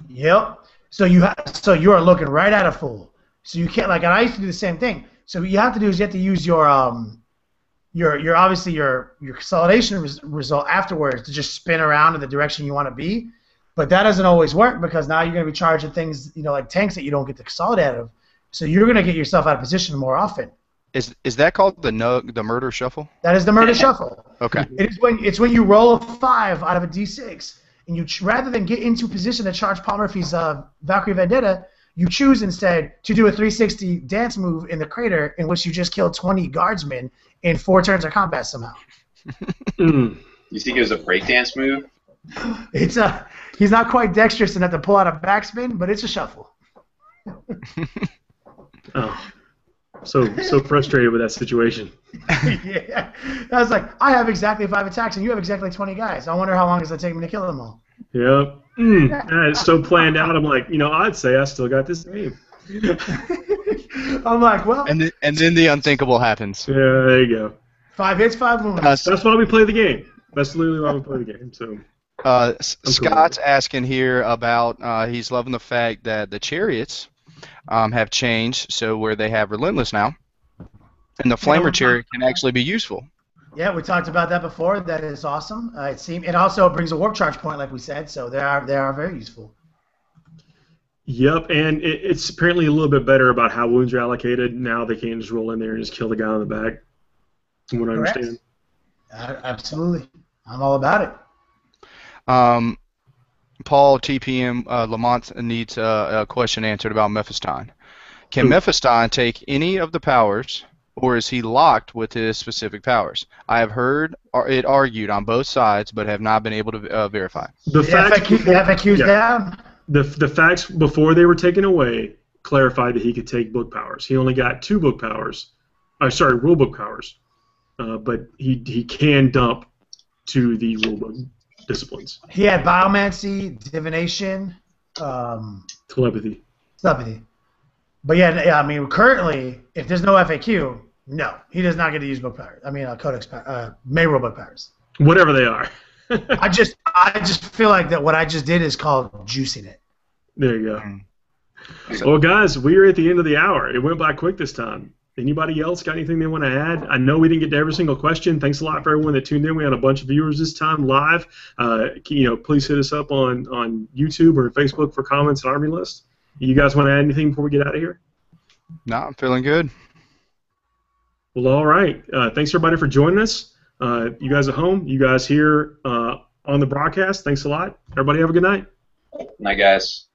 Yep. So you are looking right at a fool. So you can't, and I used to do the same thing. So what you have to do is you have to use your obviously your consolidation result afterwards to just spin around in the direction you want to be. But that doesn't always work because now you're going to be charging things, like tanks that you don't get to consolidate out of. So you're going to get yourself out of position more often. Is that called the murder shuffle? That is the murder shuffle. Okay. It's when you roll a 5 out of a d6. And rather than get into position to charge Paul Murphy's Valkyrie Vendetta, You choose instead to do a 360 dance move in the crater in which you just killed 20 guardsmen in 4 turns of combat somehow. Mm. You think it was a breakdance move? He's not quite dexterous enough to pull out a backspin, but it's a shuffle. Oh, so frustrated with that situation. Yeah, I was like, I have exactly 5 attacks and you have exactly 20 guys. I wonder how long it's gonna take me to kill them all. Yep. It's so planned out. I'm like, I'd say I still got this game. I'm like, well. And then the unthinkable happens. Yeah, there you go. 5 hits, 5 wounds. That's why we play the game. That's literally why we play the game. So. Scott's asking here about he's loving the fact that the chariots have changed, so where they have relentless now, and the flamer chariot can actually be useful. Yeah, we talked about that before. That is awesome. It also brings a warp charge point, like we said, so they are very useful. Yep, and it's apparently a little bit better about how wounds are allocated. Now they can't just roll in there and just kill the guy on the back, from what I understand. Absolutely. I'm all about it. Paul TPM Lamont needs a question answered about Mephiston. Can Mephiston take any of the powers, or is he locked with his specific powers? I have heard it argued on both sides, but have not been able to verify. The FAQ's down. The facts before they were taken away clarified that he could take book powers. He only got 2 book powers. Rule book powers. But he can dump to the rule book disciplines. He had biomancy, divination, telepathy. But yeah, I mean, currently, if there's no FAQ, no, he does not get to use book powers. I mean, codex, May rule book powers. Whatever they are. I just feel like that what I just did is called juicing it. There you go. Well, guys, we are at the end of the hour. It went by quick this time. Anybody else got anything they want to add? I know we didn't get to every single question. Thanks a lot for everyone that tuned in. We had a bunch of viewers this time live. Please hit us up on YouTube or Facebook for comments and Army List. You guys want to add anything before we get out of here? No, I'm feeling good. Well, all right. Thanks, everybody, for joining us. You guys at home, you guys here on the broadcast, thanks a lot. Everybody have a good night. Night, guys.